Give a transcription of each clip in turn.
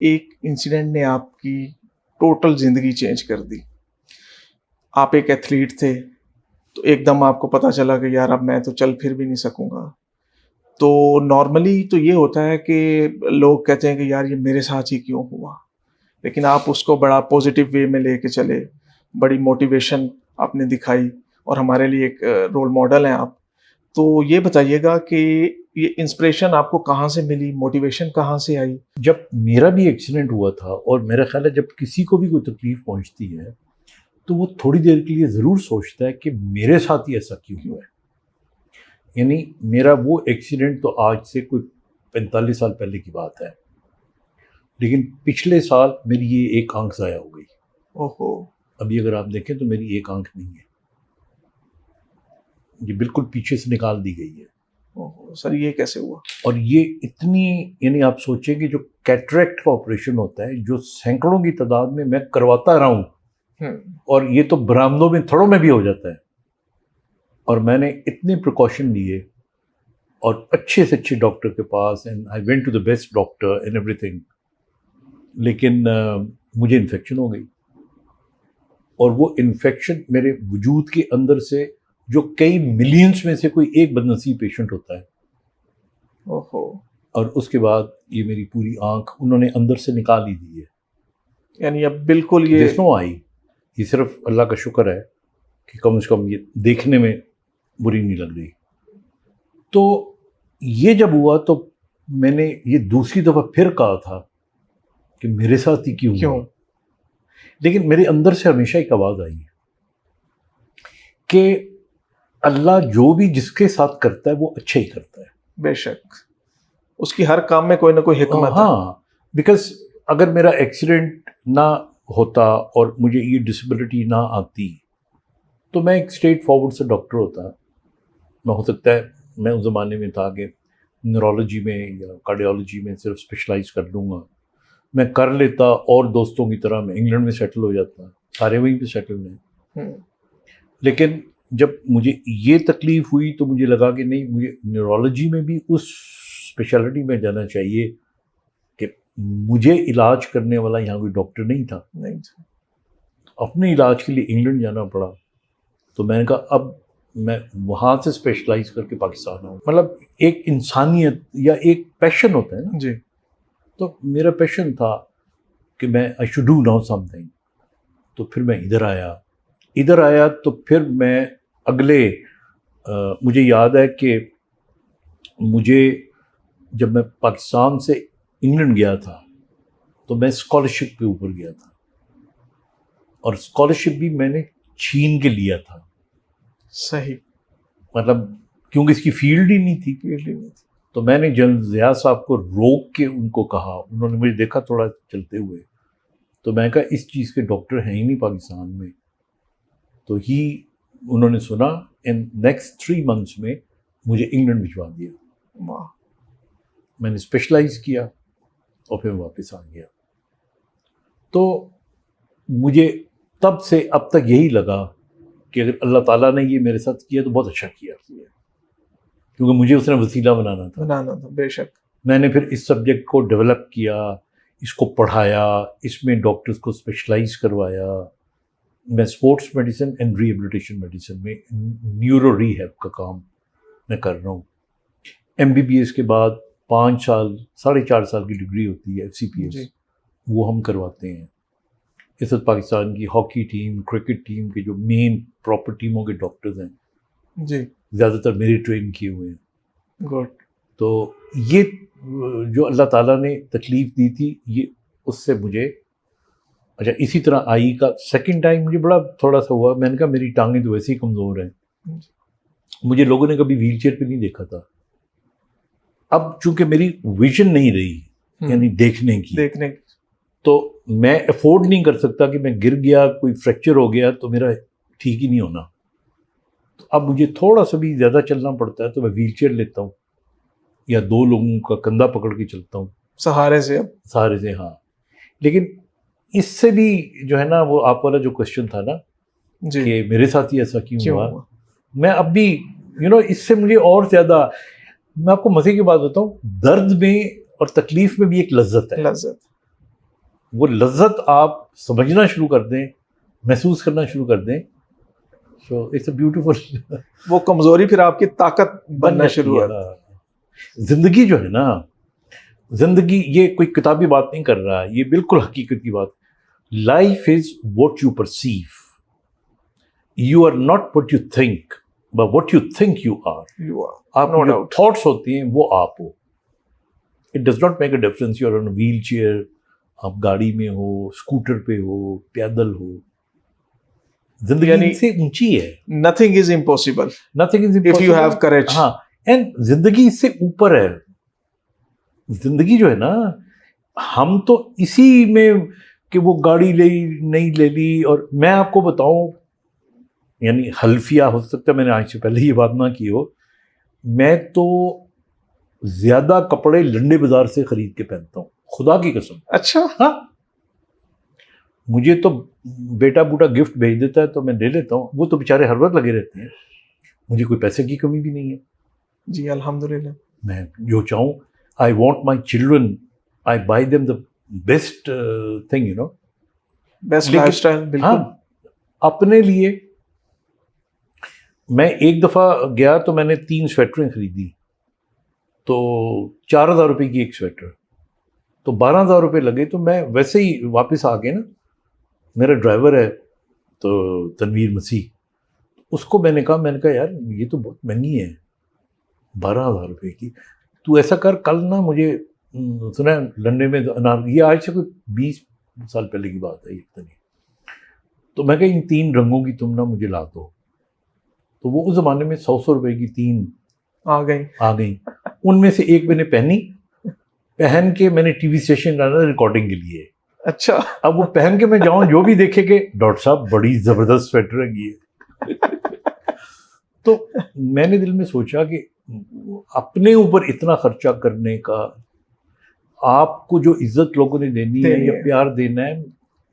ایک انسیڈنٹ نے آپ کی ٹوٹل زندگی چینج کر دی. آپ ایک ایتھلیٹ تھے تو ایک دم آپ کو پتہ چلا کہ یار اب میں تو چل پھر بھی نہیں سکوں گا. تو نارملی تو یہ ہوتا ہے کہ لوگ کہتے ہیں کہ یار یہ میرے ساتھ ہی کیوں ہوا، لیکن آپ اس کو بڑا پازیٹیو وے میں لے کے چلے، بڑی موٹیویشن آپ نے دکھائی اور ہمارے لیے ایک رول ماڈل ہیں آپ. تو یہ بتائیے گا کہ یہ انسپریشن آپ کو کہاں سے ملی، موٹیویشن کہاں سے آئی؟ جب میرا بھی ایکسیڈنٹ ہوا تھا، اور میرا خیال ہے جب کسی کو بھی کوئی تکلیف پہنچتی ہے تو وہ تھوڑی دیر کے لیے ضرور سوچتا ہے کہ میرے ساتھ ہی ایسا کیوں ہوا ہے. یعنی میرا وہ ایکسیڈنٹ تو آج سے کوئی 45 سال پہلے کی بات ہے، لیکن پچھلے سال میری یہ ایک آنکھ ضائع ہو گئی. اوہو. ابھی اگر آپ دیکھیں تو میری ایک آنکھ نہیں ہے، یہ بالکل پیچھے سے نکال دی گئی ہے. سر یہ کیسے ہوا؟ اور یہ اتنی، یعنی آپ سوچیں کہ جو کیٹریکٹ کا آپریشن ہوتا ہے جو سینکڑوں کی تعداد میں کرواتا رہا ہوں، اور یہ تو برآمدوں میں تھڑوں میں بھی ہو جاتا ہے، اور میں نے اتنے پریکاشن لیے اور اچھے سے اچھے ڈاکٹر کے پاس، and I went to the best doctor and everything, لیکن مجھے انفیکشن ہو گئی. اور وہ انفیکشن میرے وجود کے اندر سے، جو کئی ملینز میں سے کوئی ایک بدنصیب پیشنٹ ہوتا ہے، اور اس کے بعد یہ میری پوری آنکھ انہوں نے اندر سے نکال ہی دی ہے. یعنی اب بالکل یہ نو آئی، یہ صرف اللہ کا شکر ہے کہ کم از کم یہ دیکھنے میں بری نہیں لگ رہی. تو یہ جب ہوا تو میں نے یہ دوسری دفعہ پھر کہا تھا کہ میرے ساتھ ہی کیوں ہوا. لیکن میرے اندر سے ہمیشہ ایک آواز آئی کہ اللہ جو بھی جس کے ساتھ کرتا ہے وہ اچھا ہی کرتا ہے. بے شک اس کی ہر کام میں کوئی نہ کوئی حکمت ہے. ہاں، بیکاز اگر میرا ایکسیڈنٹ نہ ہوتا اور مجھے یہ ڈسیبلٹی نہ آتی تو میں ایک اسٹریٹ فارورڈ سے ڈاکٹر ہوتا. میں ہو سکتا ہے میں اس زمانے میں تھا کہ نیورولوجی میں یا کارڈیالوجی میں صرف اسپیشلائز کر لوں گا، میں کر لیتا، اور دوستوں کی طرح میں انگلینڈ میں سیٹل ہو جاتا، سارے وہیں پہ سیٹل ہیں. لیکن جب مجھے یہ تکلیف ہوئی تو مجھے لگا کہ نہیں، مجھے نیورولوجی میں بھی اس اسپیشلٹی میں جانا چاہیے کہ مجھے علاج کرنے والا یہاں کوئی ڈاکٹر نہیں تھا. اپنے علاج کے لیے انگلینڈ جانا پڑا. تو میں نے کہا اب میں وہاں سے اسپیشلائز کر کے پاکستان آؤں. مطلب ایک انسانیت یا ایک پیشن ہوتا ہے نا. جی. تو میرا پیشن تھا کہ میں I should do now some thing. تو پھر میں ادھر آیا تو پھر میں اگلے مجھے یاد ہے کہ مجھے جب میں پاکستان سے انگلینڈ گیا تھا تو میں اسکالرشپ پہ اوپر گیا تھا، اور اسکالرشپ بھی میں نے چھین کے لیا تھا. صحیح. مطلب کیونکہ اس کی فیلڈ ہی نہیں تھی. تو میں نے جنرل ضیاء صاحب کو روک کے ان کو کہا، انہوں نے مجھے دیکھا تھوڑا چلتے ہوئے، تو میں نے کہا اس چیز کے ڈاکٹر ہیں ہی نہیں پاکستان میں. تو انہوں نے سنا، اینڈ نیکسٹ 3 months میں مجھے انگلینڈ بھجوا دیا. میں نے اسپیشلائز کیا اور پھر واپس آ گیا. تو مجھے تب سے اب تک یہی لگا کہ اگر اللہ تعالیٰ نے یہ میرے ساتھ کیا تو بہت اچھا کیا، کیونکہ مجھے اس نے وسیلہ بنانا تھا. بے شک. میں نے پھر اس سبجیکٹ کو ڈیولپ کیا، اس کو پڑھایا، اس میں ڈاکٹرز کو اسپیشلائز کروایا. میں sports medicine and rehabilitation medicine میں نیورو ریہیب کا کام میں کر رہا ہوں. MBBS کے بعد 5 سال 4.5 سال کی ڈگری ہوتی ہے FCPS، وہ ہم کرواتے ہیں. اس وقت پاکستان کی ہاکی ٹیم، کرکٹ ٹیم کے جو مین پراپر ٹیموں کے ڈاکٹرز ہیں جی زیادہ تر میرے ٹرین کیے ہوئے ہیں. گڈ. تو یہ جو اللہ تعالیٰ نے تکلیف دی تھی، یہ اس سے مجھے اچھا اسی طرح آئی کا سیکنڈ ٹائم مجھے بڑا تھوڑا سا ہوا. میں نے کہا میری ٹانگیں تو ویسے ہی کمزور ہیں، مجھے لوگوں نے کبھی ویل چیئر پہ نہیں دیکھا تھا. اب چونکہ میری ویژن نہیں رہی، یعنی دیکھنے کی، تو میں افورڈ نہیں کر سکتا کہ میں گر گیا، کوئی فریکچر ہو گیا تو میرا ٹھیک ہی نہیں ہونا. تو اب مجھے تھوڑا سا بھی زیادہ چلنا پڑتا ہے تو میں ویل چیئر لیتا ہوں یا 2 لوگوں کا کندھا پکڑ کے چلتا ہوں سہارے سے. ہاں. لیکن اس سے بھی جو ہے نا، وہ آپ والا جو کوشچن تھا نا کہ میرے ساتھ ہی ایسا کیوں ہوا، میں اب بھی اس سے مجھے اور زیادہ، میں آپ کو مزے کی بات بتاؤں، درد میں اور تکلیف میں بھی ایک لذت ہے. وہ لذت آپ سمجھنا شروع کر دیں, محسوس کرنا شروع کر دیں, سو اٹس اے بیوٹیفل. وہ کمزوری پھر آپ کی طاقت بننا شروع ہوا. زندگی جو ہے نا, زندگی یہ کوئی کتابی بات نہیں کر رہا, یہ بالکل حقیقت کی بات. Life is what you perceive, you are not what you think but what you think you are. آپ No جو doubt. تھاٹس ہوتے ہیں وہ آپ ہو. It does not make a difference you are on wheelchair, آپ گاڑی میں ہو, اسکوٹر پہ ہو, پیدل ہو. زندگی یعنی سے اونچی ہے. nothing is impossible Nothing is if you impossible. have courage. ہاں, اینڈ زندگی اس سے اوپر ہے. زندگی جو ہے نا, ہم تو اسی میں کہ وہ گاڑی لے نہیں لے لی. اور میں آپ کو بتاؤں, یعنی حلفیہ ہو سکتا ہے میں نے آج سے پہلے یہ بات نہ کی ہو, میں تو زیادہ کپڑے لنڈے بازار سے خرید کے پہنتا ہوں, خدا کی قسم. اچھا. ہاں, مجھے تو بیٹا بوٹا گفٹ بھیج دیتا ہے تو میں لے لیتا ہوں. وہ تو بیچارے ہر وقت لگے رہتے ہیں, مجھے کوئی پیسے کی کمی بھی نہیں ہے. جی الحمدللہ. میں جو چاہوں, I want my children, I buy them the best thing, you know. Best lifestyle. ہاں, بالکل. اپنے لیے میں ایک دفعہ گیا تو میں نے 3 سویٹریں خریدی, تو 4,000 روپے کی ایک سویٹر, تو 12,000 روپے لگے. تو میں ویسے ہی واپس آ کے نا, میرا ڈرائیور ہے تو تنویر مسیح, اس کو میں نے کہا یار یہ تو بہت مہنگی ہے, 12,000 روپے کی. تو ایسا کر, کل نا مجھے سنا لنڈے میں انار, یہ آج سے کوئی 20 سال پہلے کی بات ہے یہ اتنی. تو میں کہا ان 3 رنگوں کی تم نا مجھے لا دو. تو وہ اس زمانے میں 100 روپے کی 3 آ گئی. ان میں سے ایک میں نے پہن کے میں نے ٹی وی اسٹیشن لانا ریکارڈنگ کے لیے. اچھا. اب وہ پہن کے میں جاؤں, جو بھی دیکھے کہ ڈاکٹر صاحب بڑی زبردست سویٹر ہے یہ. تو میں نے دل میں سوچا کہ اپنے اوپر اتنا خرچہ کرنے کا, آپ کو جو عزت لوگوں نے دینی ہے یا پیار دینا ہے,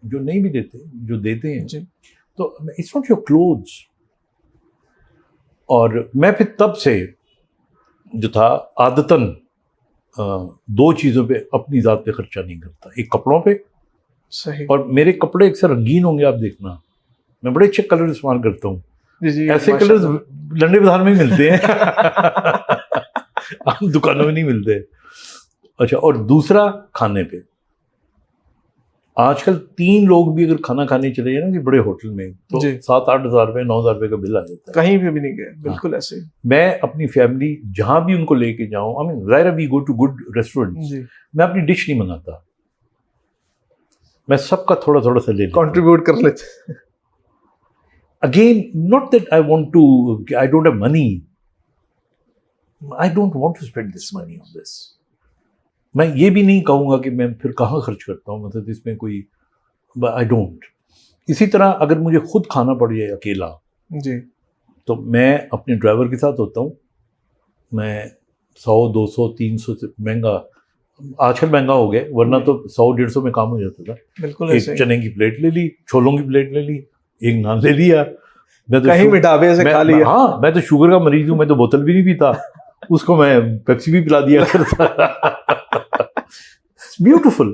جو نہیں بھی دیتے, جو دیتے ہیں, تو اٹس ناٹ یور کلوتھس. اور میں پھر تب سے جو تھا عادتاً 2 چیزوں پہ اپنی ذات پہ خرچہ نہیں کرتا, ایک کپڑوں پہ. صحیح. اور میرے کپڑے اکثر رنگین ہوں گے, آپ دیکھنا میں بڑے اچھے کلر استعمال کرتا ہوں. جی ایسے کلر لنڈے بازار میں ملتے ہیں, عام دکانوں میں نہیں ملتے. اچھا, اور دوسرا کھانے پہ. آج کل 3 لوگ بھی اگر کھانا کھانے چلے جائیں نا بڑے ہوٹل میں, تو 7-8 ہزار روپے 9 ہزار روپے کا بل آ جاتا ہے. کہیں بھی نہیں گئے. بالکل ایسے. میں اپنی فیملی جہاں بھی ان کو لے کے جاؤں, آئی مین ظاہر وی گو ٹو گڈ ریسٹورینٹس, میں اپنی ڈش نہیں منگاتا, میں سب کا تھوڑا تھوڑا سا لے لیتا ہوں, کنٹریبیوٹ کر لیتے. Again not that I want to, I don't have money, I don't want to spend this money on this. میں یہ بھی نہیں کہوں گا کہ میں پھر کہاں خرچ کرتا ہوں, مطلب اس میں کوئی, آئی ڈونٹ. اسی طرح اگر مجھے خود کھانا پڑ جائے اکیلا, جی, تو میں اپنے ڈرائیور کے ساتھ ہوتا ہوں. میں 100 200 300 سے مہنگا, آج کل مہنگا ہو گیا, ورنہ تو 100-150 میں کام ہو جاتا تھا. بالکل. ایک چنے کی پلیٹ لے لی, چھولوں کی پلیٹ لے لی, ایک نان لے لیا. میں تو کہیں بھی ڈھابے سے کھا لیا. ہاں, میں تو شوگر کا مریض ہوں, میں تو بوتل بھی نہیں پیتا, اس کو میں پیپسی بھی پلا دیا کرتا. بیوٹیفل.